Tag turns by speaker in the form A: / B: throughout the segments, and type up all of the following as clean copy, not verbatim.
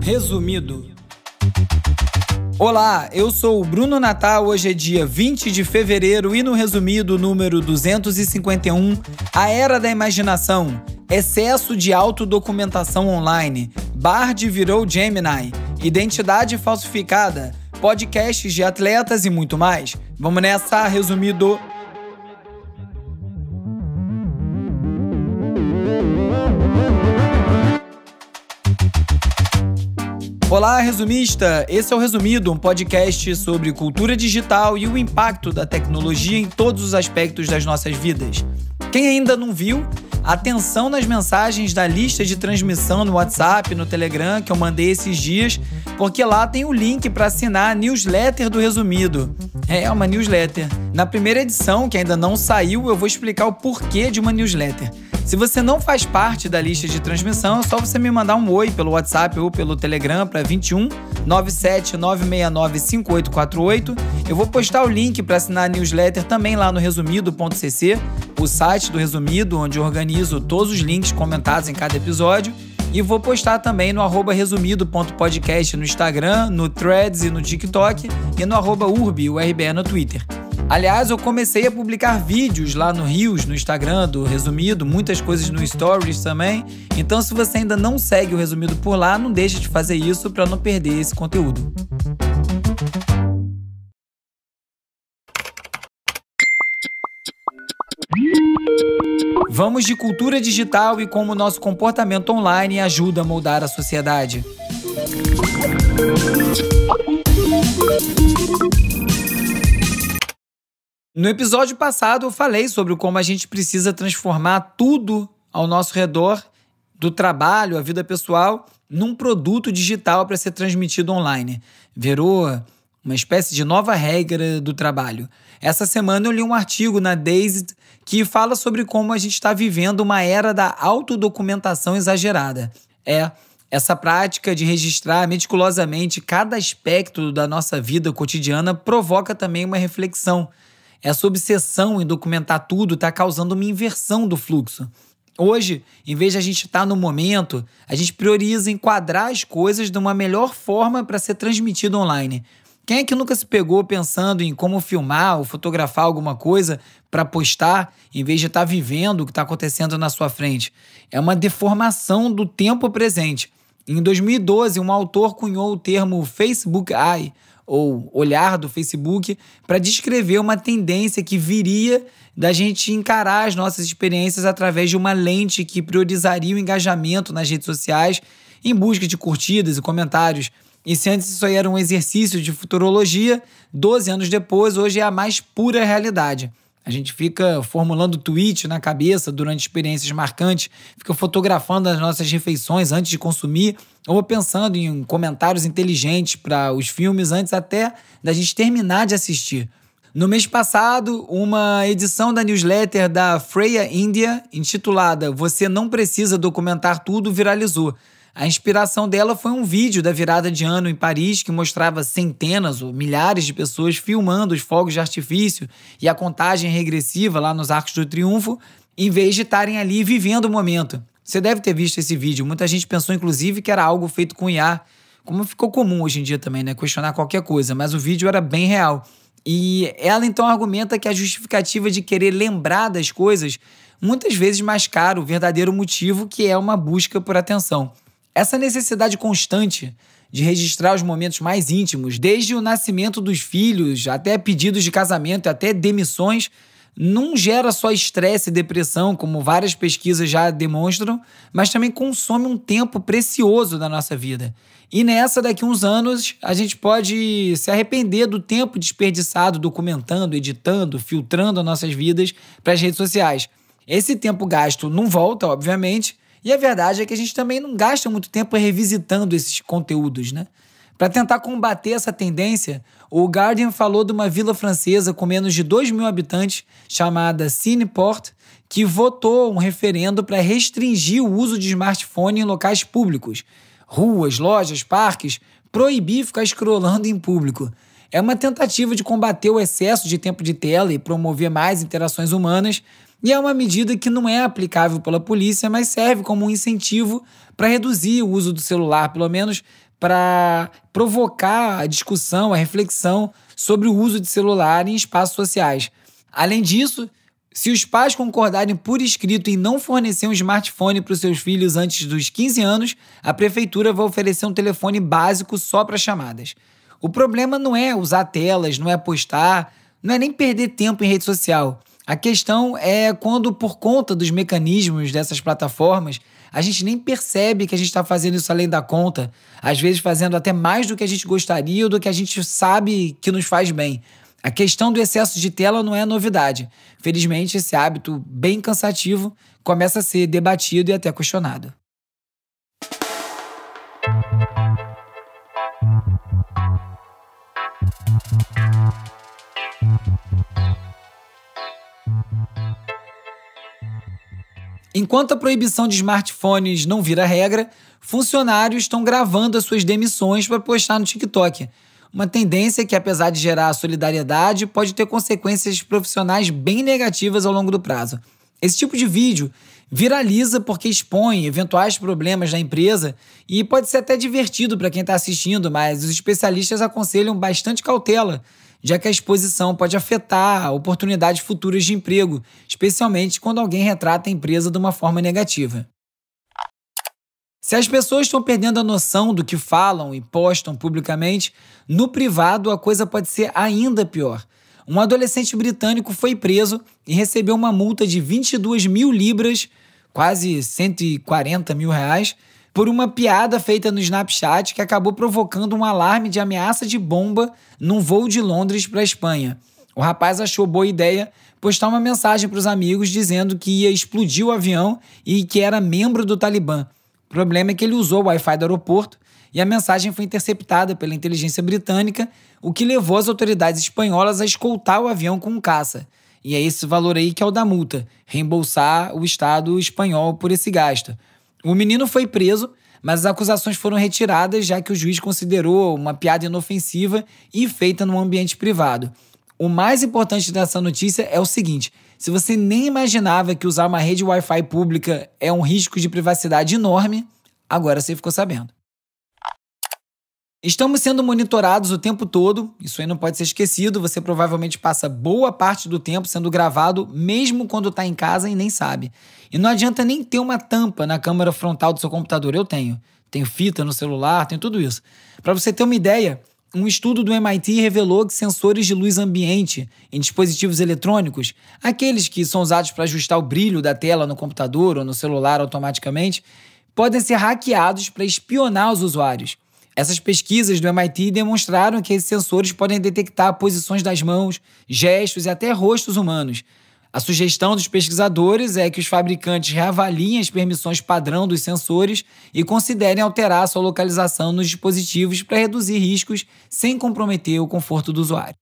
A: Resumido. Olá, eu sou o Bruno Natal, hoje é dia 20 de fevereiro e no Resumido número 251, a era da imaginação, excesso de autodocumentação online, Bard virou Gemini, identidade falsificada, podcasts de atletas e muito mais. Vamos nessa, Resumido! Olá, resumista! Esse é o Resumido, um podcast sobre cultura digital e o impacto da tecnologia em todos os aspectos das nossas vidas. Quem ainda não viu, atenção nas mensagens da lista de transmissão no WhatsApp, no Telegram, que eu mandei esses dias, porque lá tem o link para assinar a newsletter do Resumido. É uma newsletter. Na primeira edição, que ainda não saiu, eu vou explicar o porquê de uma newsletter. Se você não faz parte da lista de transmissão, é só você me mandar um oi pelo WhatsApp ou pelo Telegram para 21 97 969 5848. Eu vou postar o link para assinar a newsletter também lá no resumido.cc, o site do Resumido, onde eu organizo todos os links comentados em cada episódio. E vou postar também no @resumido.podcast no Instagram, no Threads e no TikTok e no @urbe, URBE no Twitter. Aliás, eu comecei a publicar vídeos lá no Reels, no Instagram do Resumido, muitas coisas no Stories também. Então, se você ainda não segue o Resumido por lá, não deixe de fazer isso para não perder esse conteúdo. Vamos de cultura digital e como o nosso comportamento online ajuda a moldar a sociedade. No episódio passado eu falei sobre como a gente precisa transformar tudo ao nosso redor, do trabalho, a vida pessoal, num produto digital para ser transmitido online. Virou uma espécie de nova regra do trabalho. Essa semana eu li um artigo na Dazed que fala sobre como a gente está vivendo uma era da autodocumentação exagerada. Essa prática de registrar meticulosamente cada aspecto da nossa vida cotidiana provoca também uma reflexão. Essa obsessão em documentar tudo está causando uma inversão do fluxo. Hoje, em vez de a gente estar no momento, a gente prioriza enquadrar as coisas de uma melhor forma para ser transmitido online. Quem é que nunca se pegou pensando em como filmar ou fotografar alguma coisa para postar, em vez de estar vivendo o que está acontecendo na sua frente? É uma deformação do tempo presente. Em 2012, um autor cunhou o termo Facebook Eye, ou olhar do Facebook, para descrever uma tendência que viria da gente encarar as nossas experiências através de uma lente que priorizaria o engajamento nas redes sociais em busca de curtidas e comentários. E se antes isso aí era um exercício de futurologia, 12 anos depois, hoje é a mais pura realidade. A gente fica formulando tweet na cabeça durante experiências marcantes, fica fotografando as nossas refeições antes de consumir, ou pensando em comentários inteligentes para os filmes antes até da gente terminar de assistir. No mês passado, uma edição da newsletter da Freya India, intitulada "Você não precisa documentar tudo", viralizou. A inspiração dela foi um vídeo da virada de ano em Paris que mostrava centenas ou milhares de pessoas filmando os fogos de artifício e a contagem regressiva lá nos Arcos do Triunfo, em vez de estarem ali vivendo o momento. Você deve ter visto esse vídeo. Muita gente pensou, inclusive, que era algo feito com IA, como ficou comum hoje em dia também, né? Questionar qualquer coisa, mas o vídeo era bem real. E ela, então, argumenta que a justificativa de querer lembrar das coisas muitas vezes mascara o verdadeiro motivo, que é uma busca por atenção. Essa necessidade constante de registrar os momentos mais íntimos, desde o nascimento dos filhos, até pedidos de casamento, até demissões, não gera só estresse e depressão, como várias pesquisas já demonstram, mas também consome um tempo precioso da nossa vida. E nessa, daqui a uns anos, a gente pode se arrepender do tempo desperdiçado documentando, editando, filtrando as nossas vidas para as redes sociais. Esse tempo gasto não volta, obviamente, e a verdade é que a gente também não gasta muito tempo revisitando esses conteúdos, né? Para tentar combater essa tendência, o Guardian falou de uma vila francesa com menos de 2.000 habitantes, chamada Cineport, que votou um referendo para restringir o uso de smartphone em locais públicos. Ruas, lojas, parques, proibir ficar scrollando em público. É uma tentativa de combater o excesso de tempo de tela e promover mais interações humanas, E é uma medida que não é aplicável pela polícia, mas serve como um incentivo para reduzir o uso do celular, pelo menos para provocar a discussão, a reflexão sobre o uso de celular em espaços sociais. Além disso, se os pais concordarem por escrito em não fornecer um smartphone para os seus filhos antes dos 15 anos, a prefeitura vai oferecer um telefone básico só para chamadas. O problema não é usar telas, não é postar, não é nem perder tempo em rede social. A questão é quando, por conta dos mecanismos dessas plataformas, a gente nem percebe que a gente está fazendo isso além da conta, às vezes fazendo até mais do que a gente gostaria ou do que a gente sabe que nos faz bem. A questão do excesso de tela não é novidade. Felizmente, esse hábito bem cansativo começa a ser debatido e até questionado. Enquanto a proibição de smartphones não vira regra, funcionários estão gravando as suas demissões para postar no TikTok. Uma tendência que, apesar de gerar solidariedade, pode ter consequências profissionais bem negativas ao longo do prazo. Esse tipo de vídeo viraliza porque expõe eventuais problemas da empresa e pode ser até divertido para quem está assistindo, mas os especialistas aconselham bastante cautela, já que a exposição pode afetar oportunidades futuras de emprego, especialmente quando alguém retrata a empresa de uma forma negativa. Se as pessoas estão perdendo a noção do que falam e postam publicamente, no privado a coisa pode ser ainda pior. Um adolescente britânico foi preso e recebeu uma multa de 22 mil libras, quase 140 mil reais, por uma piada feita no Snapchat que acabou provocando um alarme de ameaça de bomba num voo de Londres para a Espanha. O rapaz achou boa ideia postar uma mensagem para os amigos dizendo que ia explodir o avião e que era membro do Talibã. O problema é que ele usou o Wi-Fi do aeroporto e a mensagem foi interceptada pela inteligência britânica, o que levou as autoridades espanholas a escoltar o avião com um caça. E é esse valor aí que é o da multa, reembolsar o Estado espanhol por esse gasto. O menino foi preso, mas as acusações foram retiradas, já que o juiz considerou uma piada inofensiva e feita num ambiente privado. O mais importante dessa notícia é o seguinte: se você nem imaginava que usar uma rede Wi-Fi pública é um risco de privacidade enorme, agora você ficou sabendo. Estamos sendo monitorados o tempo todo, isso aí não pode ser esquecido, você provavelmente passa boa parte do tempo sendo gravado, mesmo quando está em casa e nem sabe. E não adianta nem ter uma tampa na câmera frontal do seu computador, eu tenho. Tenho fita no celular, tenho tudo isso. Para você ter uma ideia, um estudo do MIT revelou que sensores de luz ambiente em dispositivos eletrônicos, aqueles que são usados para ajustar o brilho da tela no computador ou no celular automaticamente, podem ser hackeados para espionar os usuários. Essas pesquisas do MIT demonstraram que esses sensores podem detectar posições das mãos, gestos e até rostos humanos. A sugestão dos pesquisadores é que os fabricantes reavaliem as permissões padrão dos sensores e considerem alterar sua localização nos dispositivos para reduzir riscos sem comprometer o conforto do usuário.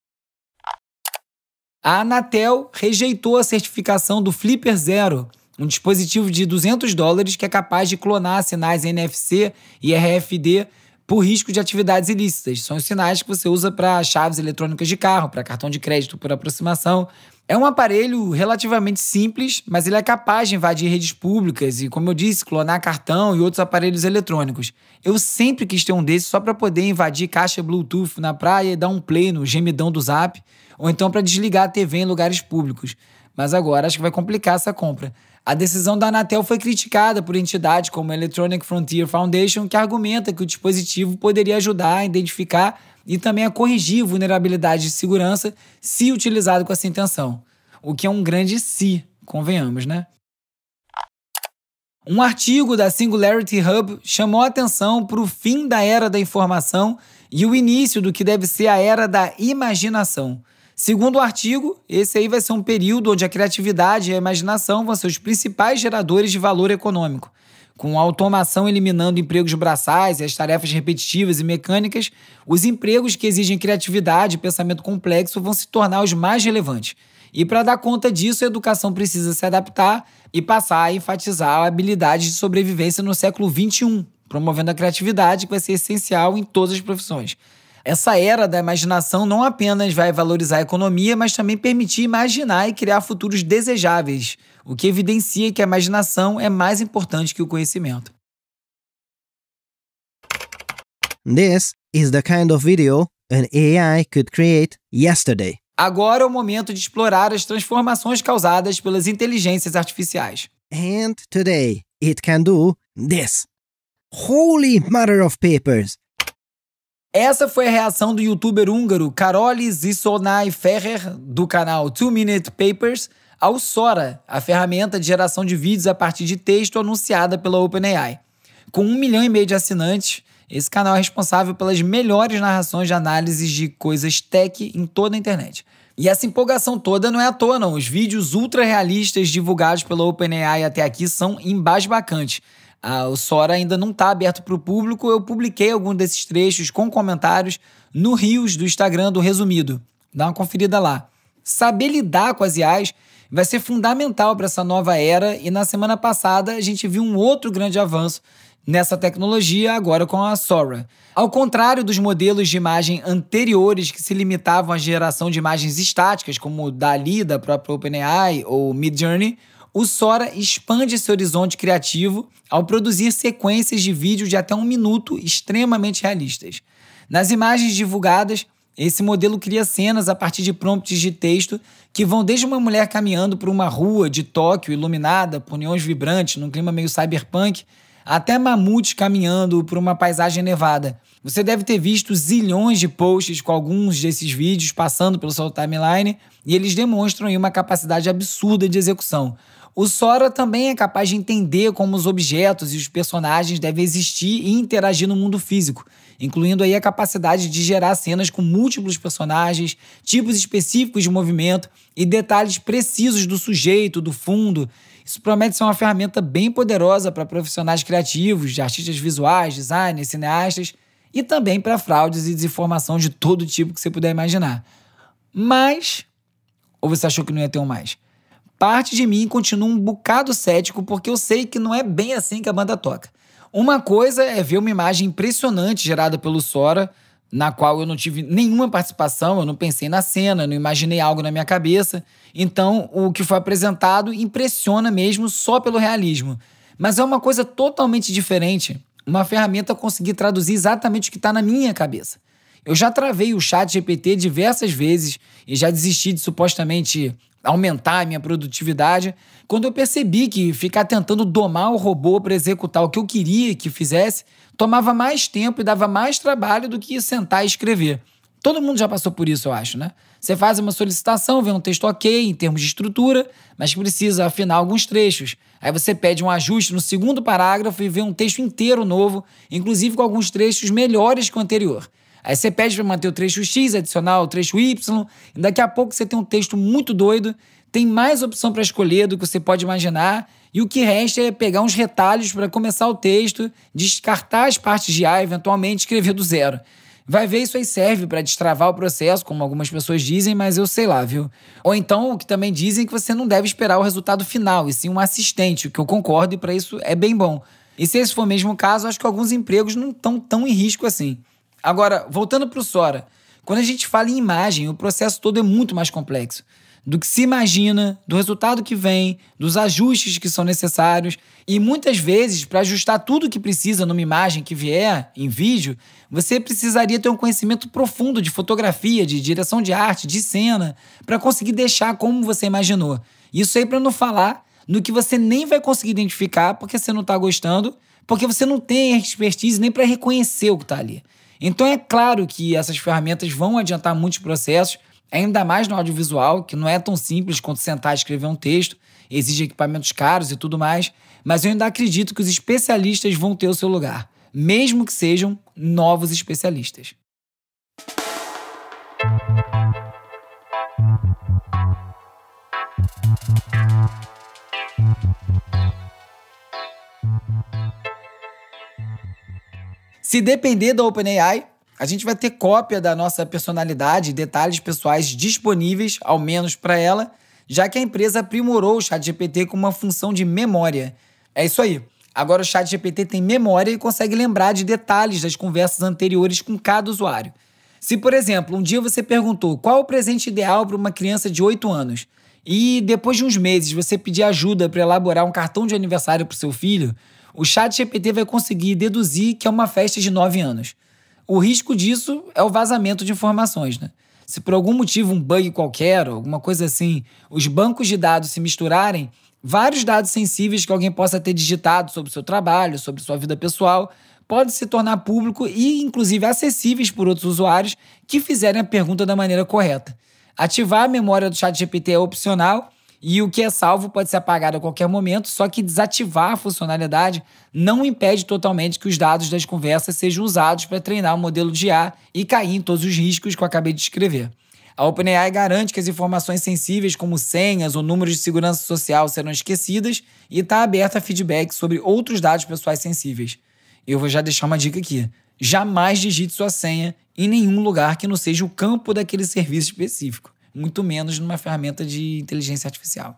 A: A Anatel rejeitou a certificação do Flipper Zero, um dispositivo de $200 que é capaz de clonar sinais NFC e RFID por risco de atividades ilícitas. São os sinais que você usa para chaves eletrônicas de carro, para cartão de crédito por aproximação. É um aparelho relativamente simples, mas ele é capaz de invadir redes públicas e, como eu disse, clonar cartão e outros aparelhos eletrônicos. Eu sempre quis ter um desses só para poder invadir caixa Bluetooth na praia e dar um play no gemidão do Zap, ou então para desligar a TV em lugares públicos. Mas agora acho que vai complicar essa compra. A decisão da Anatel foi criticada por entidades como a Electronic Frontier Foundation, que argumenta que o dispositivo poderia ajudar a identificar e também a corrigir vulnerabilidades de segurança se utilizado com essa intenção. O que é um grande se, convenhamos, né? Um artigo da Singularity Hub chamou a atenção para o fim da era da informação e o início do que deve ser a era da imaginação. Segundo o artigo, esse aí vai ser um período onde a criatividade e a imaginação vão ser os principais geradores de valor econômico. Com a automação eliminando empregos braçais e as tarefas repetitivas e mecânicas, os empregos que exigem criatividade e pensamento complexo vão se tornar os mais relevantes. E para dar conta disso, a educação precisa se adaptar e passar a enfatizar a habilidade de sobrevivência no século XXI, promovendo a criatividade que vai ser essencial em todas as profissões. Essa era da imaginação não apenas vai valorizar a economia, mas também permitir imaginar e criar futuros desejáveis, o que evidencia que a imaginação é mais importante que o conhecimento.
B: This is the kind of video an AI could create yesterday.
A: Agora é o momento de explorar as transformações causadas pelas inteligências artificiais.
B: And today, it can do this. Holy mother of papers!
A: Essa foi a reação do youtuber húngaro Karoly Zsonai Ferrer, do canal 2 Minute Papers, ao Sora, a ferramenta de geração de vídeos a partir de texto anunciada pela OpenAI. Com 1,5 milhão de assinantes, esse canal é responsável pelas melhores narrações de análises de coisas tech em toda a internet. E essa empolgação toda não é à toa, não. Os vídeos ultra realistas divulgados pela OpenAI até aqui são embasbacantes. O Sora ainda não está aberto para o público. Eu publiquei alguns desses trechos com comentários no Reels do Instagram do Resumido. Dá uma conferida lá. Saber lidar com as IAs vai ser fundamental para essa nova era, e na semana passada a gente viu um outro grande avanço nessa tecnologia, agora com a Sora. Ao contrário dos modelos de imagem anteriores que se limitavam à geração de imagens estáticas, como o DALL-E da própria OpenAI ou Midjourney, o Sora expande esse horizonte criativo ao produzir sequências de vídeo de até 1 minuto extremamente realistas. Nas imagens divulgadas, esse modelo cria cenas a partir de prompts de texto que vão desde uma mulher caminhando por uma rua de Tóquio iluminada por neons vibrantes num clima meio cyberpunk, até mamutes caminhando por uma paisagem nevada. Você deve ter visto zilhões de posts com alguns desses vídeos passando pelo seu timeline, e eles demonstram aí uma capacidade absurda de execução. O Sora também é capaz de entender como os objetos e os personagens devem existir e interagir no mundo físico, incluindo aí a capacidade de gerar cenas com múltiplos personagens, tipos específicos de movimento e detalhes precisos do sujeito, do fundo. Isso promete ser uma ferramenta bem poderosa para profissionais criativos, de artistas visuais, designers, cineastas e também para fraudes e desinformação de todo tipo que você puder imaginar. Mas, ou você achou que não ia ter um mais? Parte de mim continua um bocado cético porque eu sei que não é bem assim que a banda toca. Uma coisa é ver uma imagem impressionante gerada pelo Sora, na qual eu não tive nenhuma participação, eu não pensei na cena, não imaginei algo na minha cabeça. Então, o que foi apresentado impressiona mesmo só pelo realismo. Mas é uma coisa totalmente diferente uma ferramenta conseguir traduzir exatamente o que está na minha cabeça. Eu já travei o ChatGPT diversas vezes e já desisti de supostamente aumentar a minha produtividade quando eu percebi que ficar tentando domar o robô para executar o que eu queria que fizesse tomava mais tempo e dava mais trabalho do que sentar e escrever. Todo mundo já passou por isso, eu acho, né? Você faz uma solicitação, vê um texto ok em termos de estrutura, mas precisa afinar alguns trechos. Aí você pede um ajuste no segundo parágrafo e vê um texto inteiro novo, inclusive com alguns trechos melhores que o anterior. Aí você pede para manter o trecho X, adicionar o trecho Y, e daqui a pouco você tem um texto muito doido, tem mais opção para escolher do que você pode imaginar, e o que resta é pegar uns retalhos para começar o texto, descartar as partes de A e eventualmente escrever do zero. Vai ver, isso aí serve para destravar o processo, como algumas pessoas dizem, mas eu sei lá, viu? Ou então, o que também dizem é que você não deve esperar o resultado final, e sim um assistente, o que eu concordo, e para isso é bem bom. E se esse for mesmo o caso, acho que alguns empregos não estão tão em risco assim. Agora, voltando para o Sora, quando a gente fala em imagem, o processo todo é muito mais complexo. Do que se imagina, do resultado que vem, dos ajustes que são necessários. E muitas vezes, para ajustar tudo o que precisa numa imagem que vier em vídeo, você precisaria ter um conhecimento profundo de fotografia, de direção de arte, de cena, para conseguir deixar como você imaginou. Isso aí para não falar no que você nem vai conseguir identificar porque você não está gostando, porque você não tem expertise nem para reconhecer o que está ali. Então é claro que essas ferramentas vão adiantar muitos processos, ainda mais no audiovisual, que não é tão simples quanto sentar e escrever um texto, exige equipamentos caros e tudo mais, mas eu ainda acredito que os especialistas vão ter o seu lugar, mesmo que sejam novos especialistas. Se depender da OpenAI, a gente vai ter cópia da nossa personalidade e detalhes pessoais disponíveis, ao menos para ela, já que a empresa aprimorou o ChatGPT com uma função de memória. É isso aí. Agora o ChatGPT tem memória e consegue lembrar de detalhes das conversas anteriores com cada usuário. Se, por exemplo, um dia você perguntou qual o presente ideal para uma criança de 8 anos e depois de uns meses você pedir ajuda para elaborar um cartão de aniversário para o seu filho, o ChatGPT vai conseguir deduzir que é uma festa de 9 anos. O risco disso é o vazamento de informações, né? Se por algum motivo, um bug qualquer, alguma coisa assim, os bancos de dados se misturarem, vários dados sensíveis que alguém possa ter digitado sobre o seu trabalho, sobre sua vida pessoal, podem se tornar público e, inclusive, acessíveis por outros usuários que fizerem a pergunta da maneira correta. Ativar a memória do ChatGPT é opcional e o que é salvo pode ser apagado a qualquer momento, só que desativar a funcionalidade não impede totalmente que os dados das conversas sejam usados para treinar o modelo de IA e cair em todos os riscos que eu acabei de descrever. A OpenAI garante que as informações sensíveis como senhas ou números de segurança social serão esquecidas e está aberta a feedback sobre outros dados pessoais sensíveis. Eu vou já deixar uma dica aqui. Jamais digite sua senha em nenhum lugar que não seja o campo daquele serviço específico, muito menos numa ferramenta de inteligência artificial.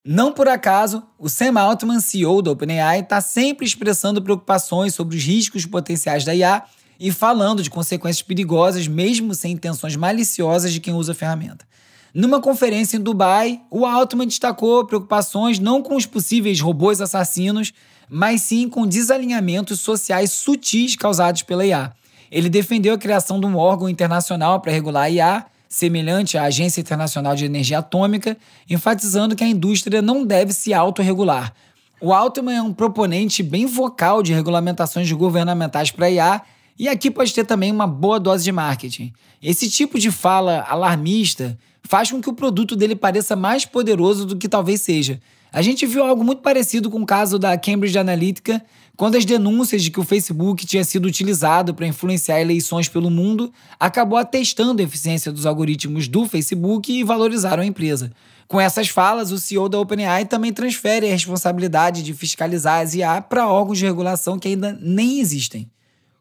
A: Não por acaso, o Sam Altman, CEO da OpenAI, está sempre expressando preocupações sobre os riscos potenciais da IA e falando de consequências perigosas, mesmo sem intenções maliciosas de quem usa a ferramenta. Numa conferência em Dubai, o Altman destacou preocupações não com os possíveis robôs assassinos, mas sim com desalinhamentos sociais sutis causados pela IA. Ele defendeu a criação de um órgão internacional para regular a IA, semelhante à Agência Internacional de Energia Atômica, enfatizando que a indústria não deve se autorregular. O Altman é um proponente bem vocal de regulamentações governamentais para a IA, e aqui pode ter também uma boa dose de marketing. Esse tipo de fala alarmista faz com que o produto dele pareça mais poderoso do que talvez seja. A gente viu algo muito parecido com o caso da Cambridge Analytica, quando as denúncias de que o Facebook tinha sido utilizado para influenciar eleições pelo mundo acabou atestando a eficiência dos algoritmos do Facebook e valorizaram a empresa. Com essas falas, o CEO da OpenAI também transfere a responsabilidade de fiscalizar as IA para órgãos de regulação que ainda nem existem.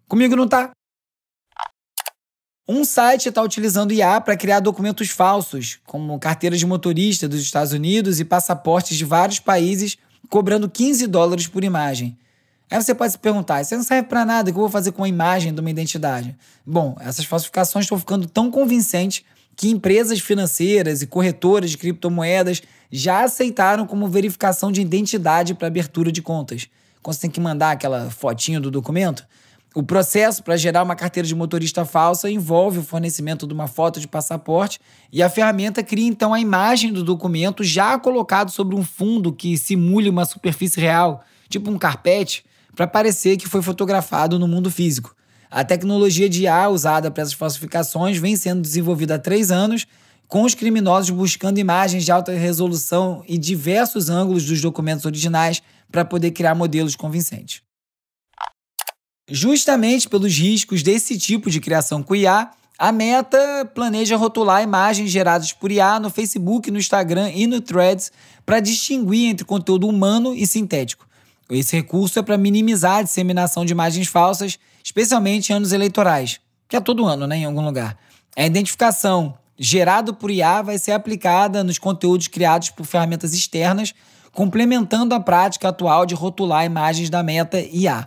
A: Comigo não tá? Um site está utilizando IA para criar documentos falsos, como carteiras de motorista dos Estados Unidos e passaportes de vários países, cobrando $15 por imagem. Aí você pode se perguntar, isso não serve para nada, o que eu vou fazer com a imagem de uma identidade? Bom, essas falsificações estão ficando tão convincentes que empresas financeiras e corretoras de criptomoedas já aceitaram como verificação de identidade para abertura de contas. Quando você tem que mandar aquela fotinho do documento, o processo para gerar uma carteira de motorista falsa envolve o fornecimento de uma foto de passaporte e a ferramenta cria então a imagem do documento já colocado sobre um fundo que simule uma superfície real, tipo um carpete, para parecer que foi fotografado no mundo físico. A tecnologia de IA usada para essas falsificações vem sendo desenvolvida há 3 anos, com os criminosos buscando imagens de alta resolução e diversos ângulos dos documentos originais para poder criar modelos convincentes. Justamente pelos riscos desse tipo de criação com IA, a Meta planeja rotular imagens geradas por IA no Facebook, no Instagram e no Threads para distinguir entre conteúdo humano e sintético. Esse recurso é para minimizar a disseminação de imagens falsas, especialmente em anos eleitorais, que é todo ano, né, em algum lugar. A identificação gerada por IA vai ser aplicada nos conteúdos criados por ferramentas externas, complementando a prática atual de rotular imagens da Meta IA.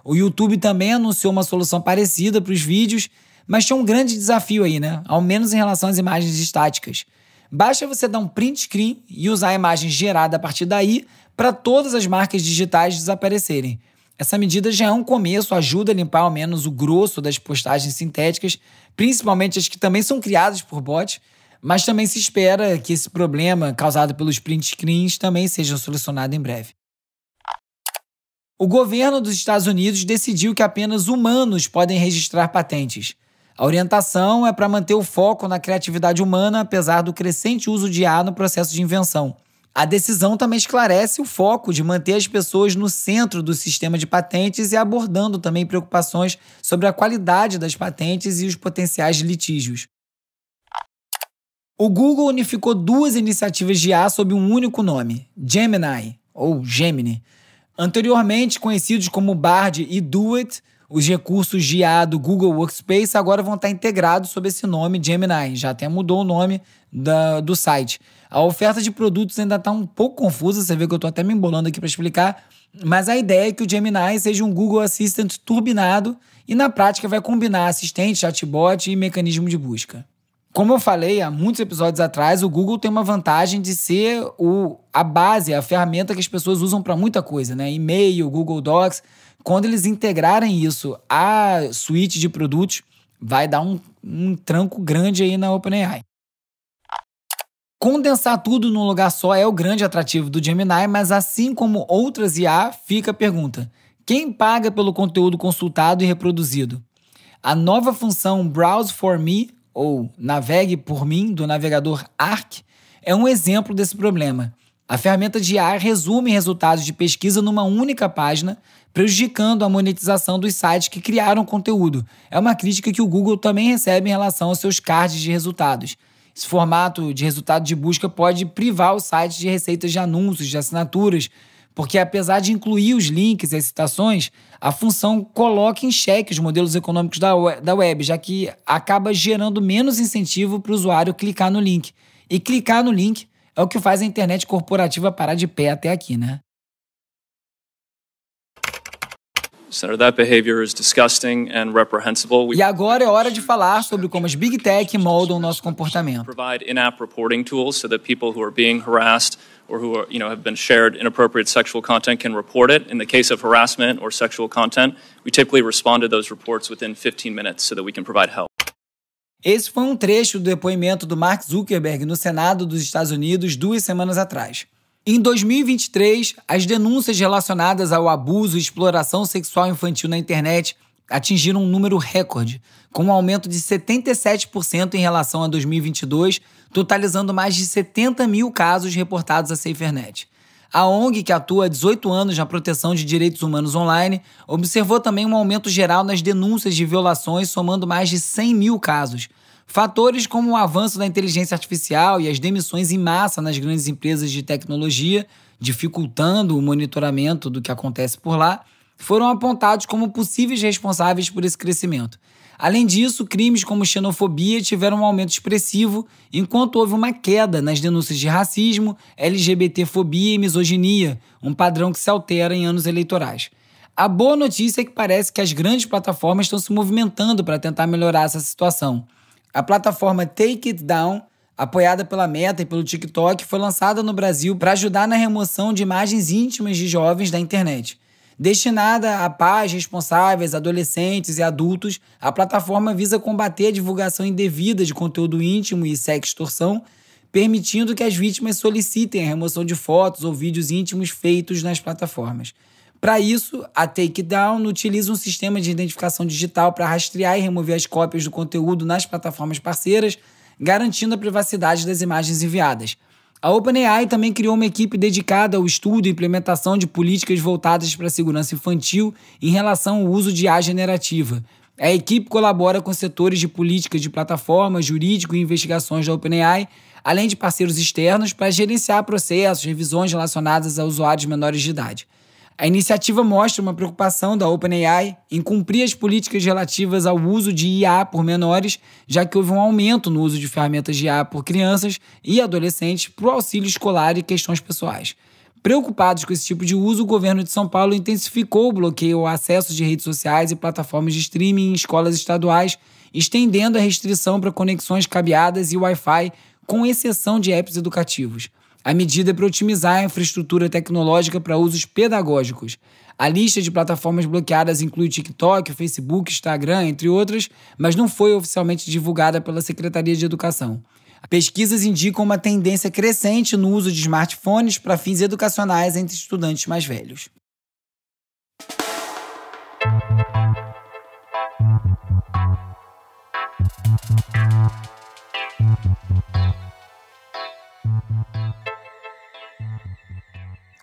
A: O YouTube também anunciou uma solução parecida para os vídeos, mas tinha um grande desafio aí, né? Ao menos em relação às imagens estáticas. Basta você dar um print screen e usar a imagem gerada a partir daí para todas as marcas digitais desaparecerem. Essa medida já é um começo, ajuda a limpar ao menos o grosso das postagens sintéticas, principalmente as que também são criadas por bots, mas também se espera que esse problema causado pelos print screens também seja solucionado em breve. O governo dos Estados Unidos decidiu que apenas humanos podem registrar patentes. A orientação é para manter o foco na criatividade humana, apesar do crescente uso de IA no processo de invenção. A decisão também esclarece o foco de manter as pessoas no centro do sistema de patentes e abordando também preocupações sobre a qualidade das patentes e os potenciais litígios. O Google unificou 2 iniciativas de IA sob um único nome, Gemini, ou Gemini. Anteriormente conhecidos como Bard e Duet, os recursos de IA do Google Workspace agora vão estar integrados sob esse nome Gemini, já até mudou o nome do site. A oferta de produtos ainda está um pouco confusa, você vê que eu estou até me embolando aqui para explicar, Mas a ideia é que o Gemini seja um Google Assistant turbinado e na prática vai combinar assistente, chatbot e mecanismo de busca. Como eu falei há muitos episódios atrás, o Google tem uma vantagem de ser a base, a ferramenta que as pessoas usam para muita coisa, né? E-mail, Google Docs. Quando eles integrarem isso à suíte de produtos, vai dar um tranco grande aí na OpenAI. Condensar tudo num lugar só é o grande atrativo do Gemini, mas assim como outras IA, fica a pergunta: quem paga pelo conteúdo consultado e reproduzido? A nova função Browse for Me, ou Navegue por Mim, do navegador Arc, é um exemplo desse problema. A ferramenta de IA resume resultados de pesquisa numa única página, prejudicando a monetização dos sites que criaram conteúdo. É uma crítica que o Google também recebe em relação aos seus cards de resultados. Esse formato de resultado de busca pode privar os sites de receitas de anúncios, de assinaturas, porque apesar de incluir os links e as citações, a função coloca em xeque os modelos econômicos da web, já que acaba gerando menos incentivo para o usuário clicar no link. E clicar no link é o que faz a internet corporativa parar de pé até aqui, né?
C: Senator, that behavior is disgusting and reprehensible.
A: E agora é hora de falar sobre como as Big Tech moldam o nosso comportamento.
C: Provide in-app reporting tools so that people who are being harassed or who are, have been shared inappropriate sexual content can report it. In the case of harassment or sexual content, we typically respond to those reports within 15 minutes so that we can provide help.
A: Esse foi um trecho do depoimento do Mark Zuckerberg no Senado dos Estados Unidos 2 semanas atrás. Em 2023, as denúncias relacionadas ao abuso e exploração sexual infantil na internet atingiram um número recorde, com um aumento de 77% em relação a 2022, totalizando mais de 70 mil casos reportados à SaferNet. A ONG, que atua há 18 anos na proteção de direitos humanos online, observou também um aumento geral nas denúncias de violações, somando mais de 100 mil casos. Fatores como o avanço da inteligência artificial e as demissões em massa nas grandes empresas de tecnologia, dificultando o monitoramento do que acontece por lá, foram apontados como possíveis responsáveis por esse crescimento. Além disso, crimes como xenofobia tiveram um aumento expressivo, enquanto houve uma queda nas denúncias de racismo, LGBTfobia e misoginia, um padrão que se altera em anos eleitorais. A boa notícia é que parece que as grandes plataformas estão se movimentando para tentar melhorar essa situação. A plataforma Take It Down, apoiada pela Meta e pelo TikTok, foi lançada no Brasil para ajudar na remoção de imagens íntimas de jovens da internet. Destinada a pais responsáveis, adolescentes e adultos, a plataforma visa combater a divulgação indevida de conteúdo íntimo e sextorção, permitindo que as vítimas solicitem a remoção de fotos ou vídeos íntimos feitos nas plataformas. Para isso, a Takedown utiliza um sistema de identificação digital para rastrear e remover as cópias do conteúdo nas plataformas parceiras, garantindo a privacidade das imagens enviadas. A OpenAI também criou uma equipe dedicada ao estudo e implementação de políticas voltadas para a segurança infantil em relação ao uso de IA generativa. A equipe colabora com setores de políticas de plataforma, jurídico e investigações da OpenAI, além de parceiros externos para gerenciar processos, revisões relacionadas a usuários menores de idade. A iniciativa mostra uma preocupação da OpenAI em cumprir as políticas relativas ao uso de IA por menores, já que houve um aumento no uso de ferramentas de IA por crianças e adolescentes para o auxílio escolar e questões pessoais. Preocupados com esse tipo de uso, o governo de São Paulo intensificou o bloqueio ao acesso de redes sociais e plataformas de streaming em escolas estaduais, estendendo a restrição para conexões cabeadas e Wi-Fi, com exceção de apps educativos. A medida é para otimizar a infraestrutura tecnológica para usos pedagógicos. A lista de plataformas bloqueadas inclui o TikTok, o Facebook, Instagram, entre outras, mas não foi oficialmente divulgada pela Secretaria de Educação. Pesquisas indicam uma tendência crescente no uso de smartphones para fins educacionais entre estudantes mais velhos.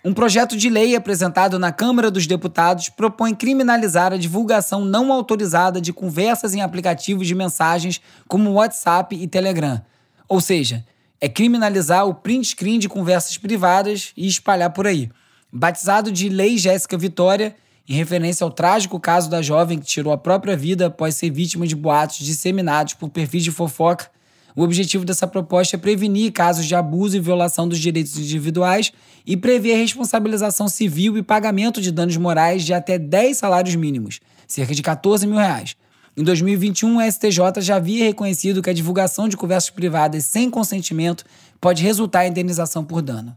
A: Um projeto de lei apresentado na Câmara dos Deputados propõe criminalizar a divulgação não autorizada de conversas em aplicativos de mensagens como WhatsApp e Telegram. Ou seja, é criminalizar o print screen de conversas privadas e espalhar por aí. Batizado de Lei Jéssica Vitória, em referência ao trágico caso da jovem que tirou a própria vida após ser vítima de boatos disseminados por perfis de fofoca, O objetivo dessa proposta é prevenir casos de abuso e violação dos direitos individuais e prever responsabilização civil e pagamento de danos morais de até 10 salários mínimos, cerca de R$14 mil. Em 2021, a STJ já havia reconhecido que a divulgação de conversas privadas sem consentimento pode resultar em indenização por dano.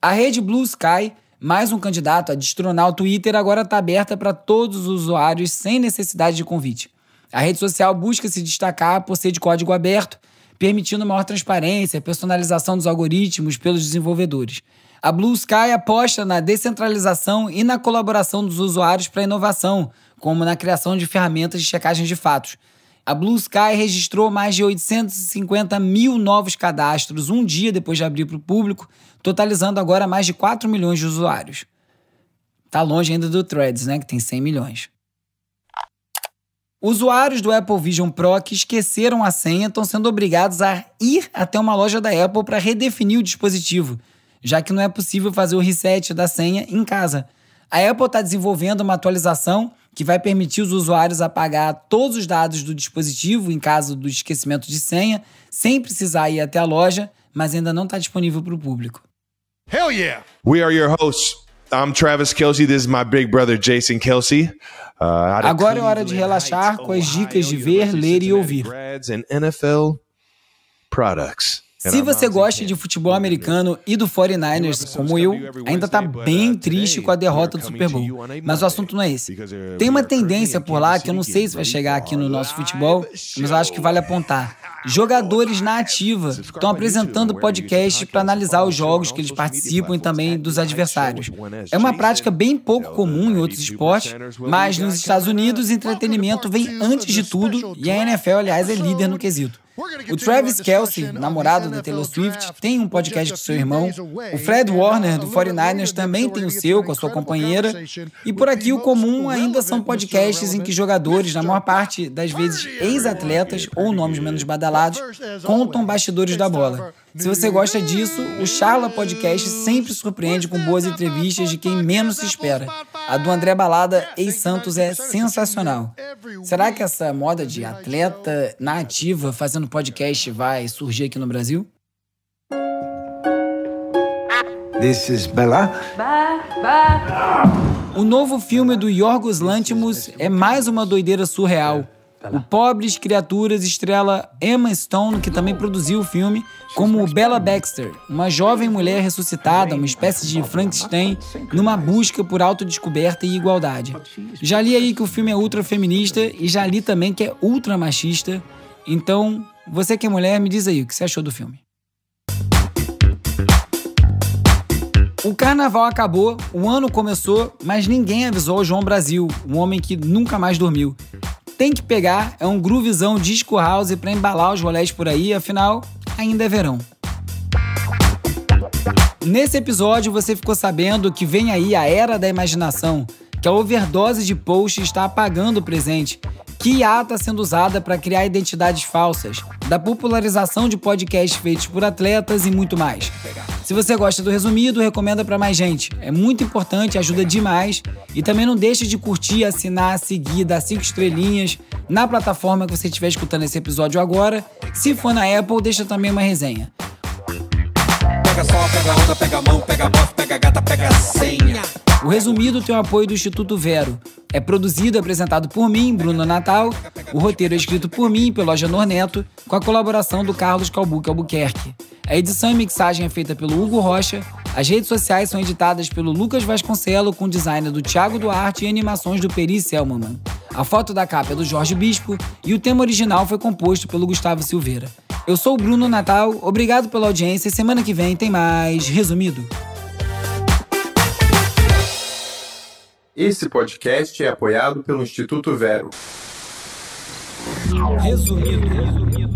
A: A rede Blue Sky, mais um candidato a destronar o Twitter, agora está aberta para todos os usuários sem necessidade de convite. A rede social busca se destacar por ser de código aberto, permitindo maior transparência e personalização dos algoritmos pelos desenvolvedores. A Blue Sky aposta na descentralização e na colaboração dos usuários para a inovação, como na criação de ferramentas de checagem de fatos. A Blue Sky registrou mais de 850 mil novos cadastros um dia depois de abrir para o público, totalizando agora mais de 4 milhões de usuários. Tá longe ainda do Threads, né, que tem 100 milhões. Usuários do Apple Vision Pro que esqueceram a senha estão sendo obrigados a ir até uma loja da Apple para redefinir o dispositivo, já que não é possível fazer o reset da senha em casa. A Apple está desenvolvendo uma atualização que vai permitir os usuários apagar todos os dados do dispositivo em caso do esquecimento de senha, sem precisar ir até a loja, mas ainda não está disponível para o público.
D: Hell yeah! We are your hosts. I'm Travis Kelce. This is my big brother Jason Kelce.
A: Agora é hora de relaxar com as dicas de ver, ler e ouvir. Se você gosta de futebol americano e do 49ers, como eu, ainda tá bem triste com a derrota do Super Bowl. Mas o assunto não é esse. Tem uma tendência por lá que eu não sei se vai chegar aqui no nosso futebol, mas eu acho que vale apontar. Jogadores na ativa estão apresentando podcasts para analisar os jogos que eles participam e também dos adversários. É uma prática bem pouco comum em outros esportes, mas nos Estados Unidos o entretenimento vem antes de tudo e a NFL, aliás, é líder no quesito. O Travis Kelce, namorado da Taylor Swift, tem um podcast com seu irmão. O Fred Warner, do 49ers, também tem o seu, com a sua companheira. E por aqui o comum ainda são podcasts em que jogadores, na maior parte das vezes ex-atletas ou nomes menos badalados, contam bastidores da bola. Se você gosta disso, o Charla Podcast sempre surpreende com boas entrevistas de quem menos se espera. A do André Balada, ex-Santos, é sensacional. Será que essa moda de atleta na ativa fazendo podcast vai surgir aqui no Brasil?
E: This is Bella.
A: O novo filme do Yorgos Lanthimos é mais uma doideira surreal. O Pobres Criaturas estrela Emma Stone, que também produziu o filme, como Bella Baxter, uma jovem mulher ressuscitada, uma espécie de Frankenstein, numa busca por autodescoberta e igualdade. Já li aí que o filme é ultra feminista e já li também que é ultra machista. Então, você que é mulher, me diz aí o que você achou do filme. O carnaval acabou, o ano começou, mas ninguém avisou o João Brasil, um homem que nunca mais dormiu. Tem que pegar, é um groovizão disco house pra embalar os rolés por aí, afinal, ainda é verão. Nesse episódio você ficou sabendo que vem aí a era da imaginação, que a overdose de post está apagando o presente, que IA está sendo usada para criar identidades falsas, da popularização de podcasts feitos por atletas e muito mais. Se você gosta do Resumido, recomenda para mais gente. É muito importante, ajuda demais. E também não deixe de curtir, assinar, seguir, dar 5 estrelinhas na plataforma que você estiver escutando esse episódio agora. Se for na Apple, deixa também uma resenha.
F: Pega sol, pega onda, pega mão, pega bofe, pega gata, pega senha.
A: O Resumido tem o apoio do Instituto Vero. É produzido e apresentado por mim, Bruno Natal. O roteiro é escrito por mim, pelo Agenor Neto, com a colaboração do Carlos Calbuque Albuquerque. A edição e mixagem é feita pelo Hugo Rocha. As redes sociais são editadas pelo Lucas Vasconcelo, com design do Thiago Duarte e animações do Peri Selmanman. A foto da capa é do Jorge Bispo e o tema original foi composto pelo Gustavo Silveira. Eu sou o Bruno Natal, obrigado pela audiência e semana que vem tem mais Resumido.
G: Esse podcast é apoiado pelo Instituto Vero.
A: Resumido.